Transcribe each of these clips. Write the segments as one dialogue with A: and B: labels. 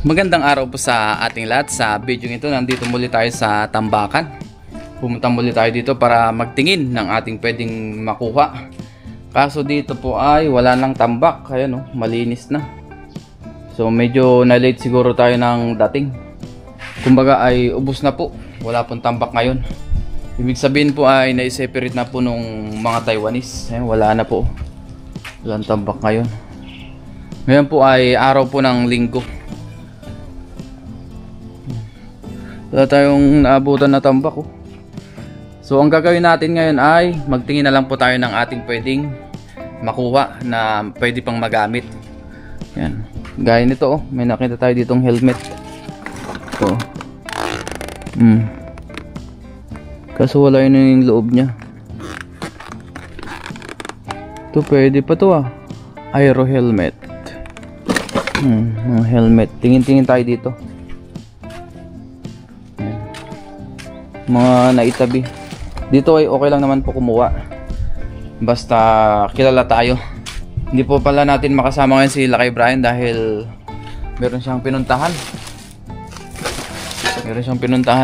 A: Magandang araw po sa ating lahat. Sa video ito, nandito muli tayo sa Tambakan. Pumunta muli tayo dito para magtingin ng ating pwedeng makuha. Kaso dito po ay wala nang tambak. Ayan, oh, malinis na. So medyo na-late siguro tayo ng dating. Kumbaga ay ubos na po. Wala pong tambak ngayon. Ibig sabihin po ay na-separate na po nung mga Taiwanese. Ayan, wala na po. Walang tambak ngayon. Ngayon po ay araw po ng linggo. Wala tayong naabutan na tambak, oh. So ang gagawin natin ngayon ay magtingin na lang po tayo ng ating pwedeng makuha na pwede pang magamit. Yan. Gaya nito, oh. May nakita tayo ditong helmet. Ito. Kaso wala yun yung loob niya. Ito pwede pa to, ah. Aero helmet. Mga helmet. Tingin-tingin tayo dito. Mga naitabi dito ay okay lang naman po kumuha, basta kilala tayo. Hindi po pala natin makasama ngayon si Lakay Brian dahil meron siyang pinuntahan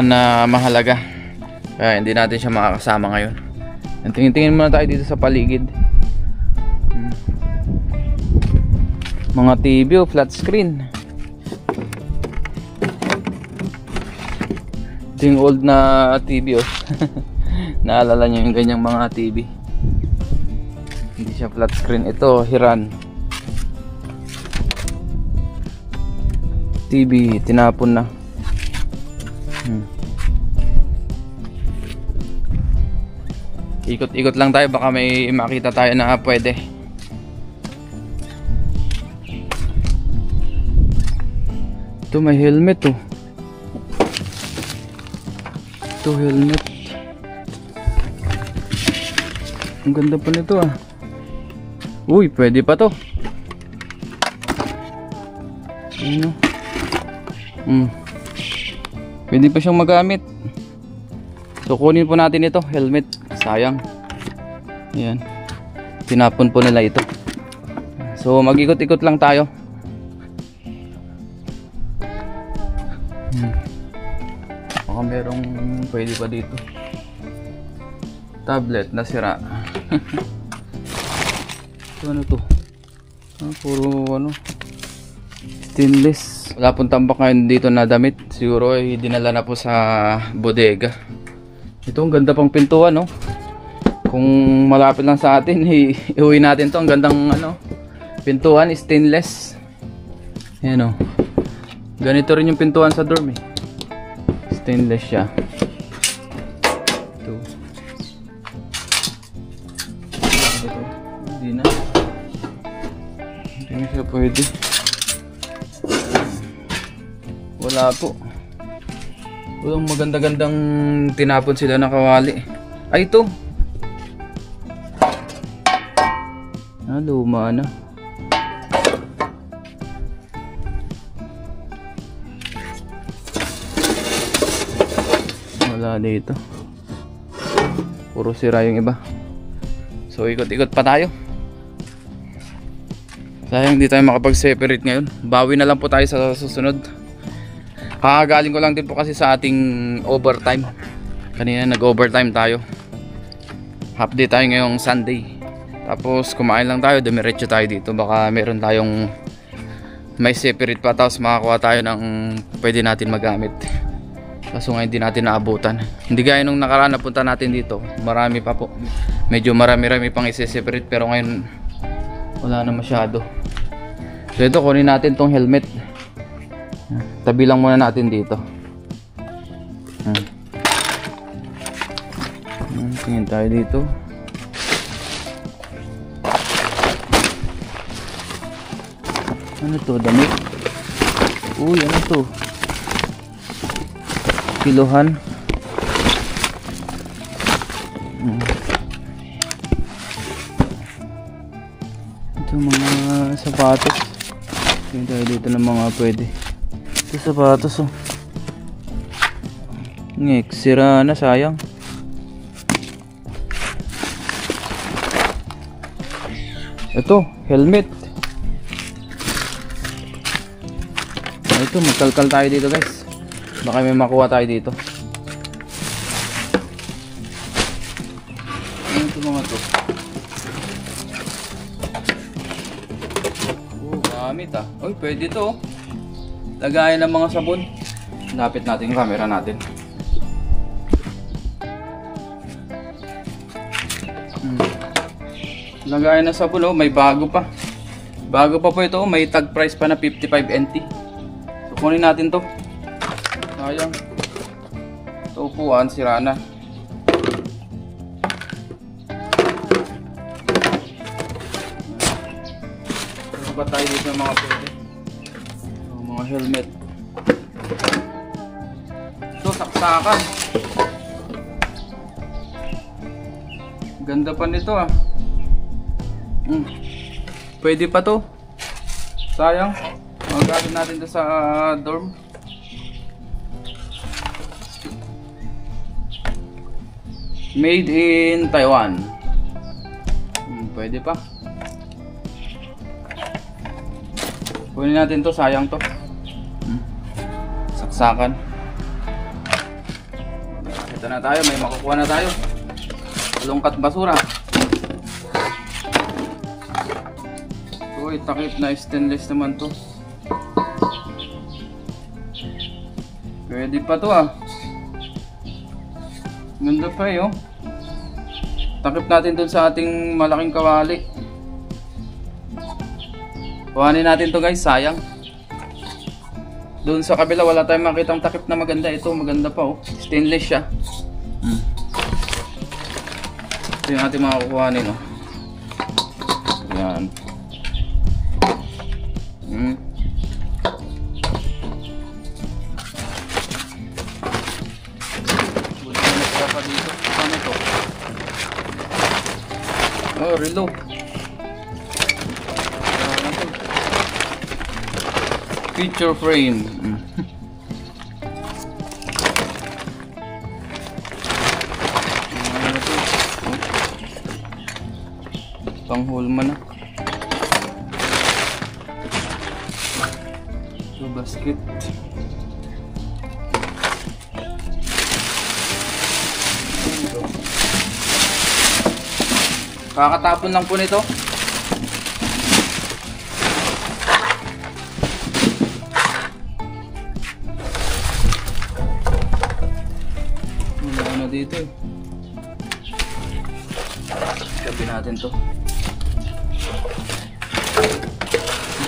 A: na mahalaga, kaya hindi natin siya makakasama ngayon. Tingin-tingin muna tayo dito sa paligid. Mga TV o flat screen. Ito yung old na TV, oh. Naalala nyo yung ganyang mga TV. Hindi siya flat screen. Ito, Hiran TV, tinapon na. Ikot-ikot lang tayo, baka may makita tayo na pwede. Ito may helmet, oh. Ito helmet. Ang ganda pa nito, ah. Uy, pwede pa to. Ano? Pwede pa siyang magamit. So kunin po natin ito, helmet. Sayang. Ayan. Tinapon po nila ito. So mag-ikot-ikot lang tayo. Baka merong pwede pa dito. Tablet na sira. Ito ano to? Puro ano, stainless. Wala pong tambak ngayon dito na damit. Siguro ay dinala na po sa bodega. Ito ang ganda pang pintuan, no? Kung malapit lang sa atin, iuwi natin to. Ang gandang ano, pintuan, stainless. Ayan, oh. Ganito rin yung pintuan sa dorm, eh. Stainless siya. Ito. Hindi na. Hindi na siya pwede. Wala po. Walang maganda-gandang tinapon sila na kawali. Ay, ito. Luma na. Wala dito. Puro sira yung iba. So ikot-ikot pa tayo. Sayang hindi tayo makapag-separate ngayon. Bawi na lang po tayo sa susunod. Kakagaling ko lang din po kasi sa ating overtime. Kanina nag-overtime tayo. Half day tayo ngayong Sunday. Tapos kumain lang tayo, dumiretso tayo dito. Baka meron tayong may separate pa, tapos makakuha tayo ng pwede natin magamit. Kaso nga hindi natin naabutan. Hindi gaya nung nakaraan na punta natin dito. Marami pa po. Medyo marami-rami pang isi-separate. Pero ngayon wala na masyado. So ito, kunin natin tong helmet. Tabi lang muna natin dito. Tingin tayo dito. Ano to? Damit? Uy, ano to? Kilohan. Ito mga sapatos. Tingin tayo dito ng mga pwede. Ito sapatos, oh. Ngek, sira na, sayang. Ito, helmet. Ito, magkalkal tayo dito guys. Baka may makuha tayo dito. Ano ito mga to? Gamit ah. Uy, pwede to. Lagayan ng mga sabon. Lapit natin yung camera natin. Lagayan ng sabon oh, may bago pa. Bago pa po ito, may tag price pa na 55 NT. So kunin natin to. Sayang. Ito upuan, sira na. Ano ba tayo dito ng mga pwede? So, mga helmet. Ito, saksakan. Ganda pa nito ah. Pwede pa to. Sayang. Magagamit natin to sa dorm. Made in Taiwan. Pwede pa. Kunin natin to, sayang to. Saksakan. Ito na tayo, may makukuha na tayo. Lungkat basura. Uy, takip na stainless naman to. Pwede pa to ah. Ganda pa eh oh. Takip natin dun sa ating malaking kawali. Kuhanin natin to guys, sayang. Doon sa kabila wala tayong makitang takip na maganda. Ito maganda pa oh. Stainless siya. Ito yung ating mga kukuhanin oh. Yan. Buti na nagkaka pa dito. Ano to? Oh, relo. Picture frame. Panghulma na. So basket. Kakatapon lang po nito. Wala na dito eh. Sabi natin to.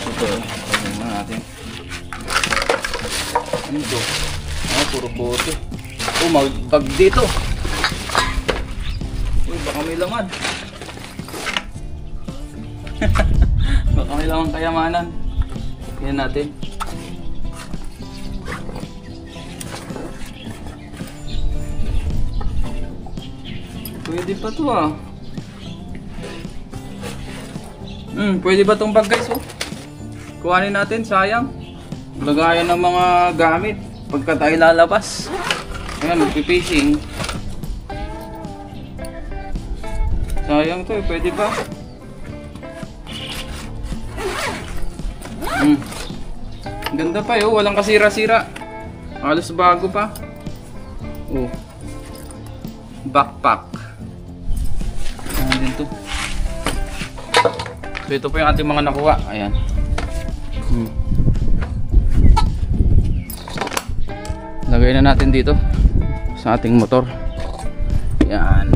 A: Ito eh. Sabi natin. Ano to? Ah, puro bote. Oh, magbag dito. Uy, baka may laman. Baka may laman kayamanan. Yan natin. Pwede pa to ah. Pwede ba tong bag guys oh? Kuhanin natin, sayang. Lagayan ng mga gamit pagka tayo lalabas. Ayan, magpipishing. Sayang to eh, pwede ba? Ganda pa eh, oh. Walang kasira-sira. Halos bago pa. Oh. Backpack. Ayan din to. So ito po yung ating mga nakuha. Ayan. Lagay na natin dito sa ating motor. Yan.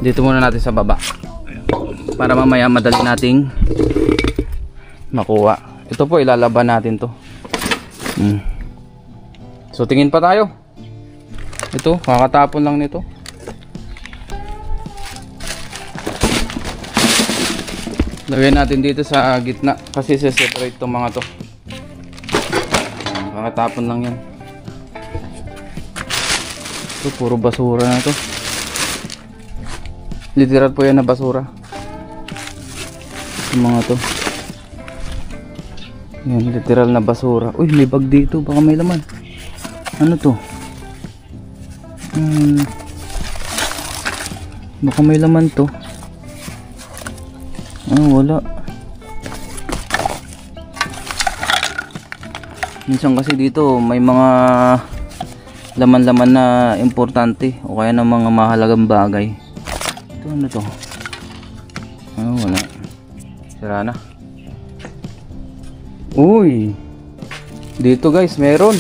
A: Dito muna natin sa baba. Para mamaya madali nating makuha. Ito po ilalaban natin to. So tingin pa tayo. Ito, kakatapon lang nito. Lagay natin dito sa gitna kasi separate itong mga to. Kakatapon lang yan. Ito puro basura na to. Literal po yan na basura. Yung mga to. Yan, literal na basura. Uy, may bag dito. Baka may laman. Ano to? Baka may laman to. Ah, wala. Minsan kasi dito may mga laman-laman na importante o kaya ng mga mahalagang bagay. Ito ano to? Ah, wala. Sira na. Uy! Dito guys, meron.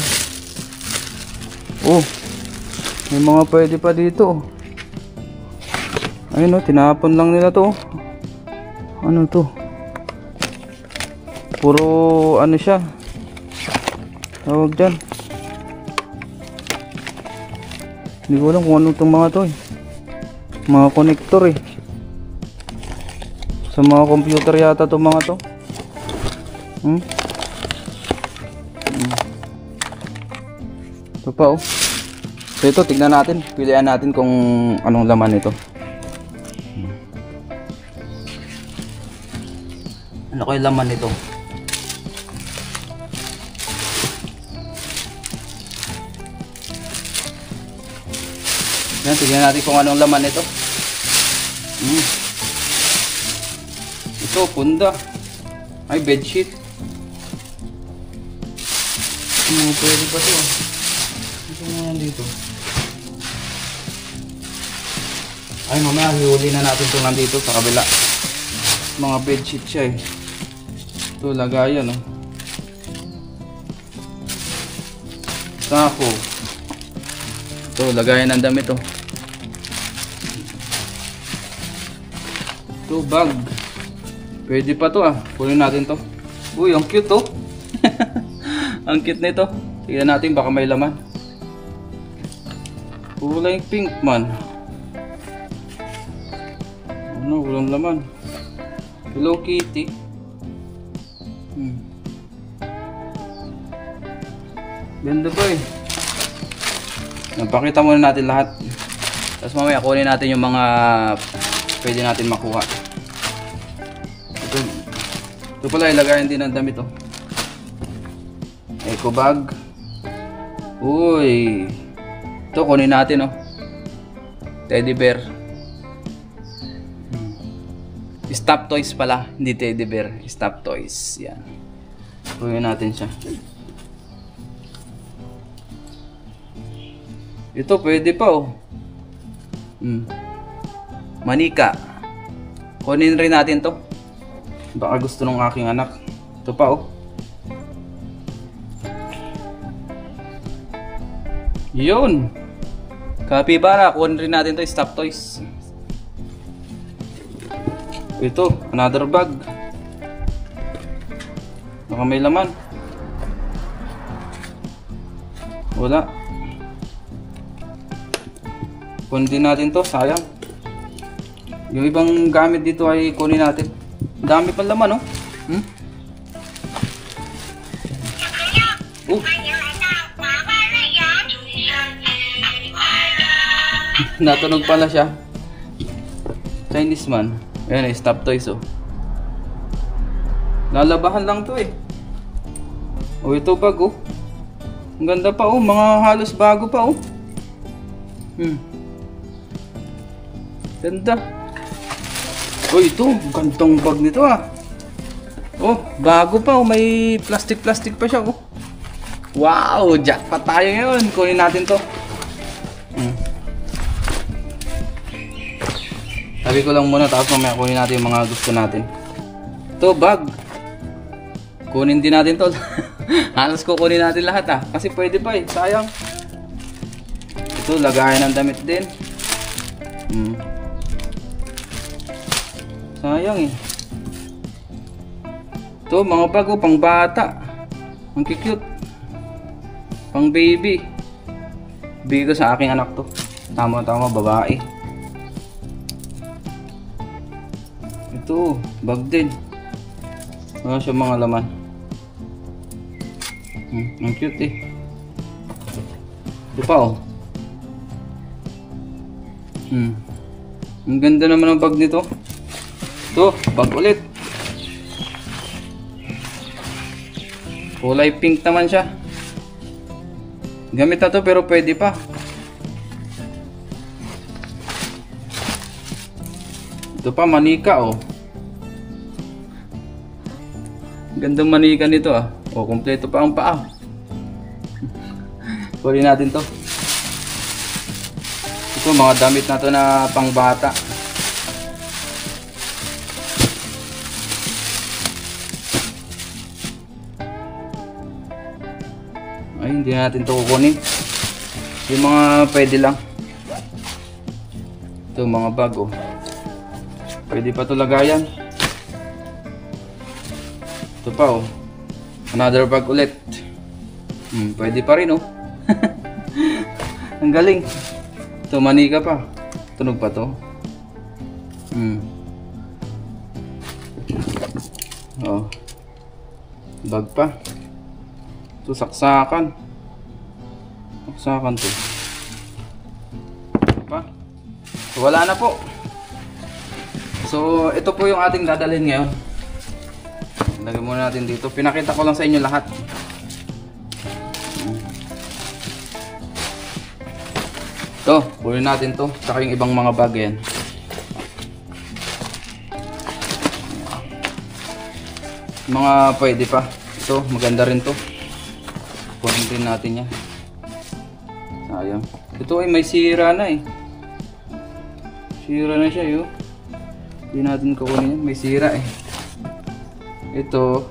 A: Oh, may mga pwede pa dito. Ayun o, tinapon lang nila to. Ano to? Puro ano siya. Tawag dyan. Hindi ko alam kung ano itong mga to eh. Mga connector eh. Sa mga computer yata itong mga to. Ito pa oh. So ito, tignan natin. Pilihan natin kung anong laman ito. Ano kaya laman nito? Yan, tignan natin kung anong laman nito. Ito, punda. Ay, bedsheet. Pwede pa ito. Ito mo nandito. Ay, mamaya hiuli na natin ito nandito sa kabila. Mga bedsheet siya eh. Ito, lagayan oh. Sako. Ito, lagayan ng damit oh. Ito, bag. Pwede pa to ah. Kunin natin to. Uy, ang cute oh. Ang cute nito. Tignan natin baka may laman. Kulay pink man. Ano, walang laman. Hello Kitty. Ganda pa eh. Napakita muna natin lahat. Tapos mamaya kunin natin yung mga pwede natin makuha. Ito pala ilagayan din ng damit oh. Eco bag. Uy. Ito kunin natin oh. Teddy bear. Stop toys pala, hindi teddy bear. Stop toys. Yan. Kunin natin siya. Ito pwede pa oh. Manika. Kunin rin natin to. Baka gusto ng aking anak. Ito pa oh. Yun. Kapibara, kunin rin natin to. Stop toys. Ito, another bag. Baka may laman. Wala. Kunin din natin to, sayang. Yung ibang gamit dito ay kunin natin. Dami pang laman, oh. Natunog pala siya. Chinese man. Ayan, stop toys, oh. Lalabahan lang to, eh. Oh, ito bag, oh. Ang ganda pa, oh. Mga halos bago pa, oh. Ganda. Oh, ito. Gandang bag nito, ah. Oh, bago pa, oh. May plastic-plastic pa siya, oh. Wow! Jackpot tayo ngayon. Kunin natin to. Sabi ko lang muna, tapos mamaya kunin natin yung mga gusto natin. Ito, bag. Kunin din natin to. Halos kukunin natin lahat ah. Kasi pwede pa eh. Sayang. Ito, lagayan ng damit din. Sayang eh. Ito, mga bag oh, pang bata. Ang cute. Pang baby. Bigay ko sa aking anak to. Tama-tama, babae. Ito, bag din. Wala siya mga laman. Ang cute eh. Ito pa oh. Ang ganda naman ang bag nito. Ito, bag ulit. Kulay pink naman siya. Gamit na to pero pwede pa. Ito pa, manika oh. Gandang manika nito ah. O, kompleto pa ang paa. Kunin natin to. Ito mga damit na to na pangbata. Ay, hindi natin to kukunin. Yung mga pwede lang. Ito mga bag oh. Pwede pa to lagayan. Ito pa oh. Another bag ulit. Pwede pa rin oh. Ang galing. Ito manika pa. Tunog pa to. Oh. Bag pa. Ito saksakan. Saksakan to. Ito pa. So, wala na po. So ito po yung ating dadalhin ngayon. Lagyan muna natin dito. Pinakita ko lang sa inyo lahat. Ito, kunin natin to. Tsaka yung ibang mga bag yan. Mga pwede pa. Ito, maganda rin to. Kunin din natin yan. Sayang. Ito ay may sira na eh. Sira na siya yun. Hindi natin kukunin yan. May sira eh. Ito.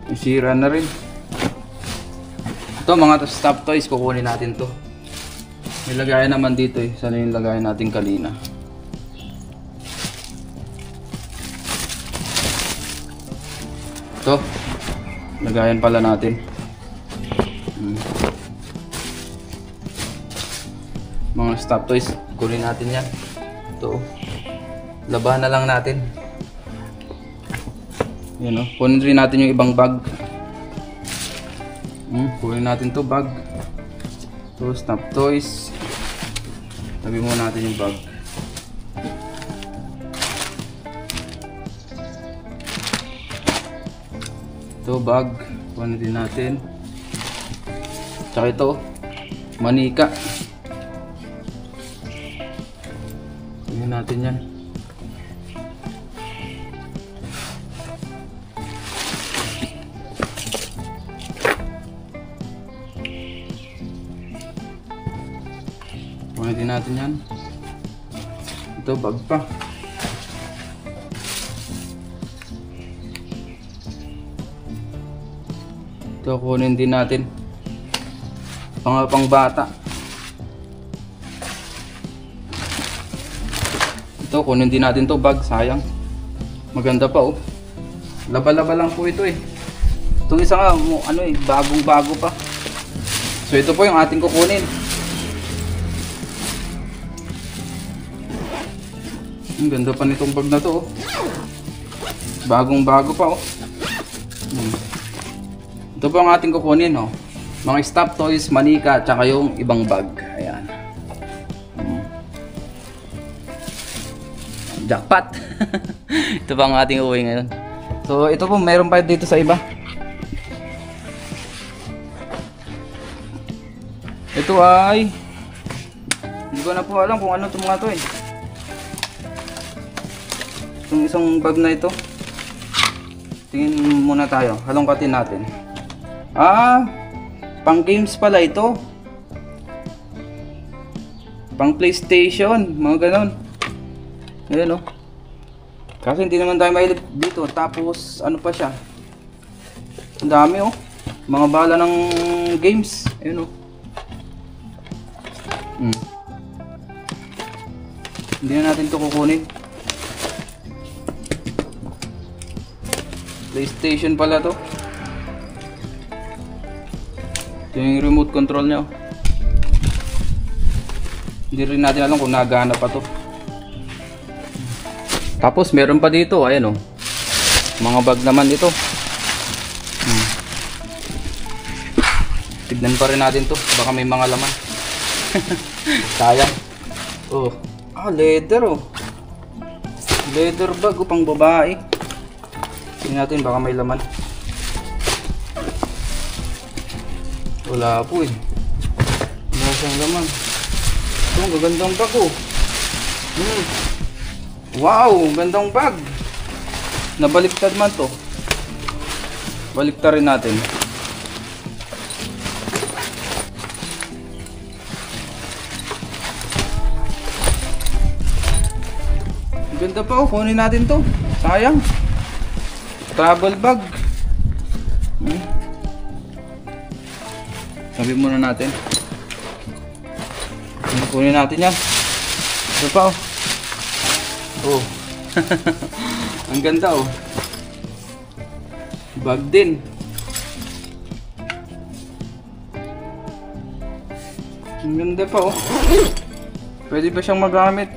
A: May sira na rin. Ito mga stop toys. Kukunin natin to. May lagayan naman dito eh. Sana yung lagayan natin kanina. Ito. Lagayan pala natin. Mga stop toys. Kunin natin yan. Ito. Labahan na lang natin. Yan o. Kunin rin natin yung ibang bag. Kunin natin to bag. Ito stop toys. Tabi muna natin yung bag. Ito bag. Kunin din natin. Tsaka ito. Manika. Kunin natin yan. Kunin din natin yan. Ito bag pa. Ito kunin din natin. Pang bata. Ito kunin din natin to bag. Sayang. Maganda pa oh. Laba-laba lang po ito eh. Itong isa nga ano eh, bagong-bago pa. So ito po yung ating kukunin. Ang ganda pa nitong bag na to oh. Bagong-bago pa oh. Ito po ang ating kukunin oh. Mga stop toys, manika, tsaka yung ibang bag. Ayan. Jackpot. Ito pa ang ating uwi ngayon. So ito po, mayroon pa dito sa iba. Ito ay hindi ko na po alam kung ano itong mga to eh. Itong isang bag na ito. Tingin muna tayo. Halongkatin natin. Pang games pala ito. Pang PlayStation. Mga ganon. Ayan o. Kasi hindi naman tayo mahilig dito. Tapos ano pa siya. Ang dami o. Mga bala ng games. Ayan o. Hindi na natin ito kukunin. PlayStation pala to. Ito yung remote control nya. Hindi rin natin alam kung nagana pa to. Tapos meron pa dito, ayan o. Mga bag naman ito. Tignan pa rin natin to. Baka may mga laman. Sayang. Oh, leather oh. Leather bag oh, pang babae. Tingnan natin baka may laman. Wala po eh. Wala siyang laman. Ito ang gagandang bag oh. Wow, gandang bag. Nabaliktad man to. Baliktarin natin. Ganda pa oh, kunin natin to. Sayang. Travel bag. Sabi muna natin. Kunin natin yan. Ito pa oh. Oh. Ang ganda oh. Bag din. Ang ganda pa oh. Pwede pa siyang magamit.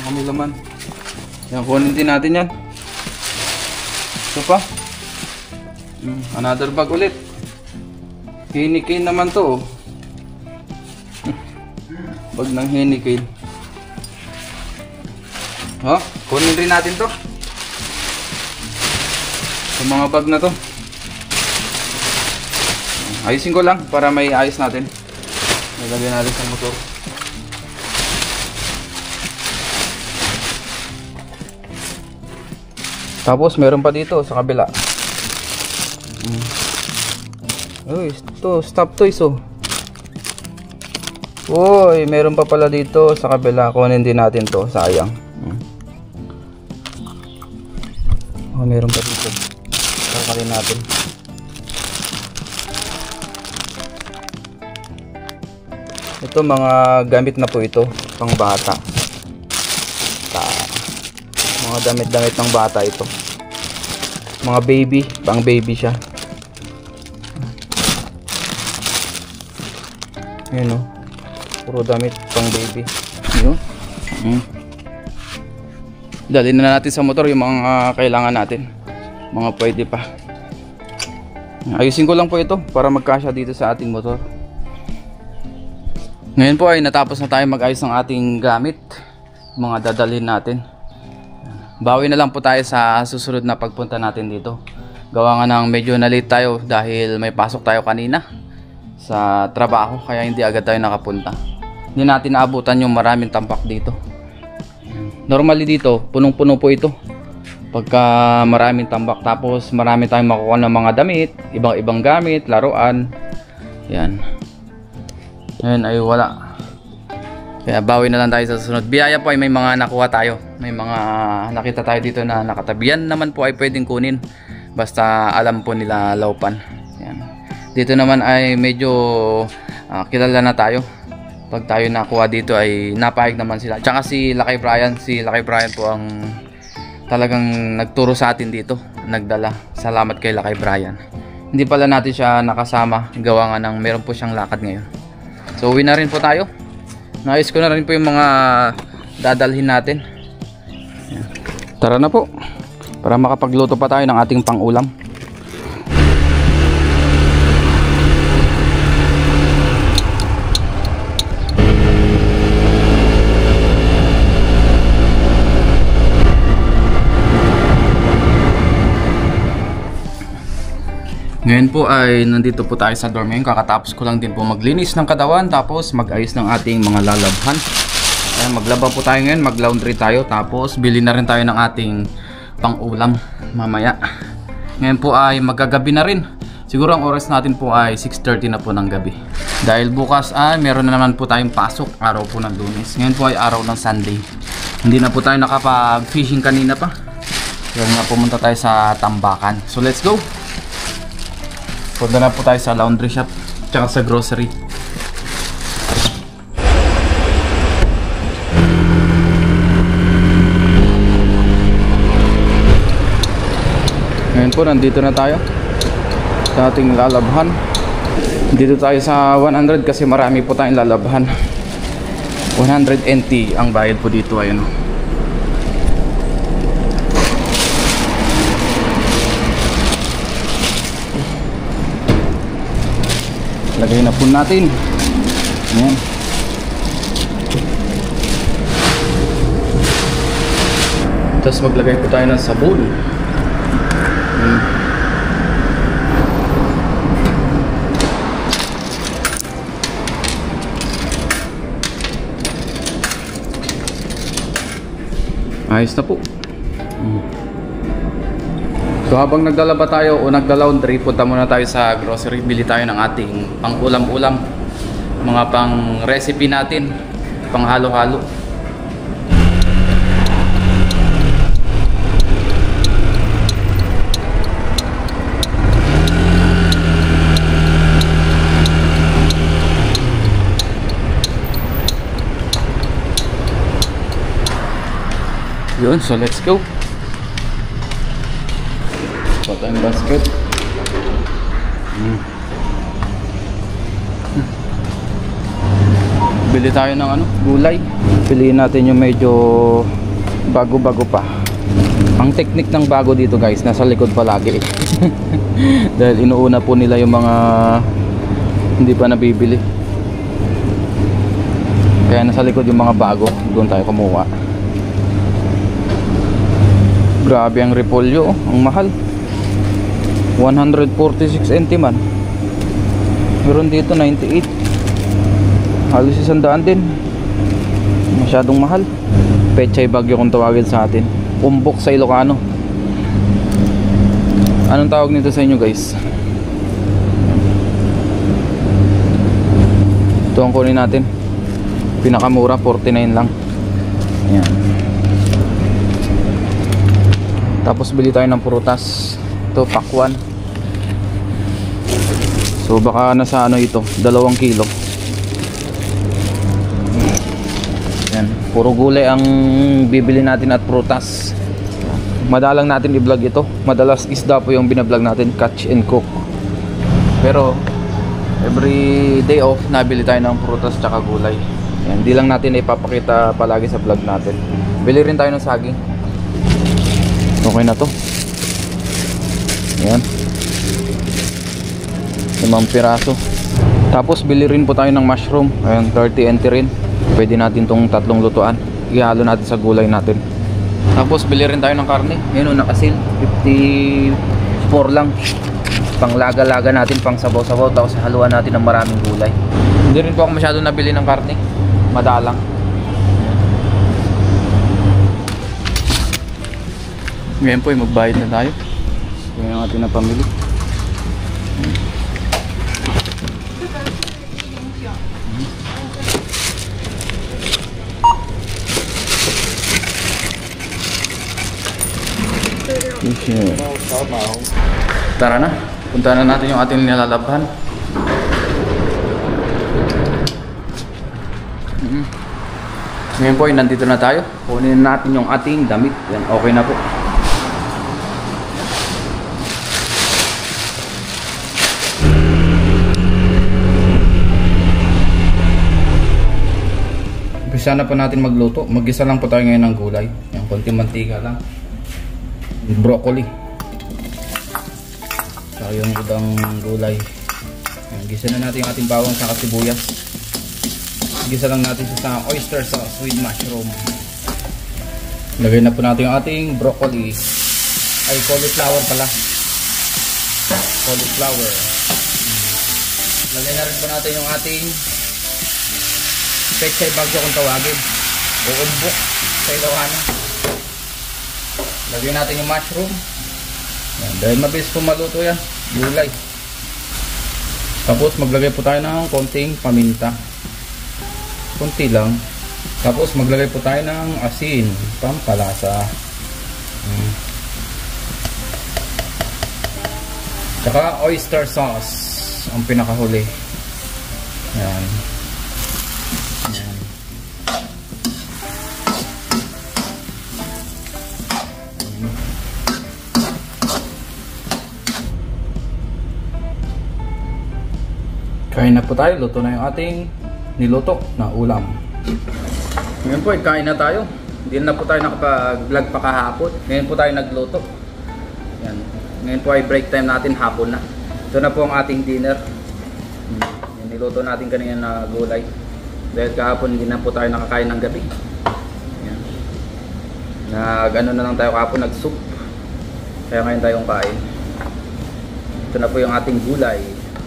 A: Kami laman. Yan, kunin din natin yan. Ito pa. Another bag ulit. Heineken naman to oh. Bag ng Heineken. Oh, kunin rin natin to. Sa mga bag na to. Ayusin ko lang para may ayos natin. Nalagyan natin sa motor. Tapos meron pa dito sa kabila. Uy, ito, stop toys oh. Uy, meron pa pala dito sa kabila. Kunin din natin to, sayang. Oh, meron pa dito. Kakalin natin. Ito mga gamit na po ito, pang bata. Mga damit-damit ng bata ito. Mga baby, pang baby siya. Ayan o. Puro damit pang baby. Ayan. Dalhin na natin sa motor yung mga kailangan natin. Mga pwede pa. Ayusin ko lang po ito para magkasya dito sa ating motor. Ngayon po ay natapos na tayo mag-ayos ng ating gamit. Mga dadalhin natin. Bawi na lang po tayo sa susunod na pagpunta natin dito. Gawa nga ng medyo na late tayo dahil may pasok tayo kanina sa trabaho, kaya hindi agad tayo nakapunta. Hindi natin naabutan yung maraming tampak dito. Normally dito punong-puno po ito pagka maraming tambak, tapos marami tayong makukuha ng mga damit, ibang-ibang gamit, laruan. Yan. Ngayon ay wala. Kaya bawi na lang tayo sa susunod. Biyaya po ay may mga nakuha tayo. May mga nakita tayo dito na nakatabihan naman po ay pwedeng kunin. Basta alam po nila Laupan. Yan. Dito naman ay medyo kilala na tayo. Pag tayo nakuha dito ay napayag naman sila. Tsaka si Lucky Brian. Si Lucky Brian po ang talagang nagturo sa atin dito. Nagdala. Salamat kay Lucky Brian. Hindi pala natin siya nakasama. Gawa nga ng meron po siyang lakad ngayon. So uwi na rin po tayo. Naayos ko na rin po yung mga dadalhin natin. Tara na po. Para makapagluto pa tayo ng ating pang-ulam. Ngayon po ay nandito po tayo sa dorm ngayon. Kakatapos ko lang din po maglinis ng katawan, tapos mag-ayos ng ating mga lalabhan. Ayan, maglaba po tayo ngayon, mag-laundry tayo, tapos bili na rin tayo ng ating pang-ulam mamaya. Ngayon po ay magagabi na rin. Siguro ang oras natin po ay 6:30 na po ng gabi. Dahil bukas ay meron na naman po tayong pasok, araw po ng Lunes. Ngayon po ay araw ng Sunday. Hindi na po tayo nakapag-fishing kanina pa. Kaya nga pumunta tayo sa tambakan. So let's go! Punta na po tayo sa laundry shop tsaka sa grocery. Ngayon po nandito na tayo sa ating lalabhan. Dito tayo sa 100 kasi marami po tayong lalabhan. 100 NT ang bayad po dito, ayun. Lagay na po natin. Ayan. Tapos maglagay po tayo ng sabon. Ayos na po. So habang naglalaba tayo o nagla-laundry, punta muna tayo sa grocery. Bili tayo ng ating pang ulam-ulam, mga pang recipe natin, pang halo-halo. Yun, so let's go. Ito tayong basket. Bili tayo ng ano, gulay. Piliin natin yung medyo bago-bago pa. Ang technique ng bago dito guys, nasa likod palagi. Dahil inuuna po nila yung mga hindi pa nabibili. Kaya nasa likod yung mga bago, doon tayo kumuha. Grabe ang repolyo, ang mahal. 146 NT man. Meron dito 98. Halos 100 din. Masyadong mahal. Pechay Bagyo kung tawagin sa atin. Umbok sa Ilocano. Anong tawag nito sa inyo guys? Ito ang kunin natin. Pinakamura 49 lang. Ayan. Tapos bili tayo ng prutas. Ito pakwan. So baka nasa ano ito, 2 kilo. Yan, puro gulay ang bibili natin at prutas. Madalang natin i-vlog ito. Madalas isda po yung binablog natin, catch and cook. Pero every day off nabili tayo ng prutas tsaka gulay. Yan, di lang natin ipapakita palagi sa vlog natin. Bili rin tayo ng saging. Okay na to. Yan, 5 piraso. Tapos bili rin po tayo ng mushroom. Ayan, 30 NT rin. Pwede natin tong 3 lutuan. Ihalo natin sa gulay natin. Tapos bili rin tayo ng karne. Yun o, nakasil 54 lang. Pang laga-laga natin, pang sabaw-sabaw. Tapos haluan natin ng maraming gulay. Hindi rin po ako masyado nabili ng karne. Madalang. Ngayon po magbayad na tayo. Yan ang ating napamili. Tara na, punta na natin yung ating nilalabhan. Ngayon po, nandito na tayo. Kunin natin yung ating damit. Yan, okay na po. Umpisa na po natin magluto. Mag-isa lang po tayo ngayon ng gulay. Yung konting mantika lang. Broccoli. Saka yung ibang gulay. Gisa na natin yung ating bawang sa sibuyas. Gisa lang natin sa oyster sauce with mushroom. Lagay na po natin yung ating broccoli. Ay, cauliflower pala. Cauliflower. Lagay na rin po natin yung ating Pechay Bagyo kung tawagin. O umbok sa Ilocano. Lagyan natin yung mushroom. Yan, dahil mabilis po maluto yan, gulay. Tapos maglagay po tayo ng konting paminta. Konti lang. Tapos maglagay po tayo ng asin, pampalasa. Tsaka oyster sauce ang pinakahuli. Yan. Yan. Kain na po tayo, luto na yung ating niluto na ulam. Ngayon po, kain na tayo. Hindi na po tayo nakapag-vlog pa kahapon. Ngayon po tayo nagluto. Yan. Ngayon po ay break time natin, hapon na. Ito na po ang ating dinner. Yan, niluto natin kanina na gulay. Dahil kahapon hindi na po tayo nakakain ng gabi. Yan. Nag-ano na lang tayo kahapon, nag-soup. Kaya ngayon tayong kain. Ito na po yung ating gulay.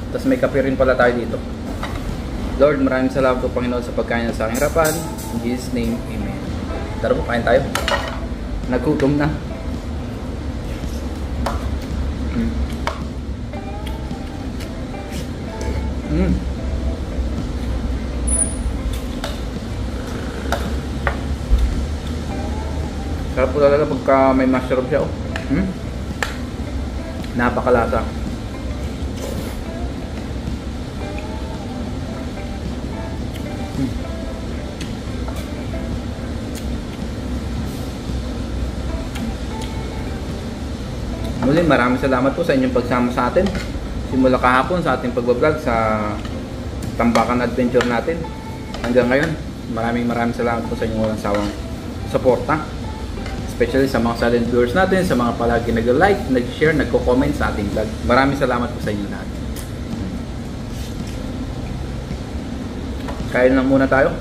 A: Tapos may kape rin pala tayo dito. Lord, maraming salamat po Panginoon sa pagkain sa aking harapan. In Jesus' name, Amen. Tara po, kain tayo. Nagutom na. Sarap po talaga pagka may mushroom siya. Napakalasa. Muli, maraming salamat po sa inyong pagsama sa atin. Simula kahapon sa ating pagbablog sa Tambakan Adventure natin. Hanggang ngayon, maraming salamat po sa inyong walang sawang suporta. Especially sa mga silent viewers natin, sa mga palagi nag-like, nag-share, nagko-comment sa ating vlog. Maraming salamat po sa inyo lahat. Kain lang muna tayo.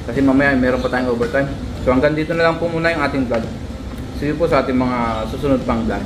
A: Kasi mamaya meron pa tayong overtime. So hanggang dito na lang po muna yung ating vlog. See you po sa ating mga susunod pang vlog.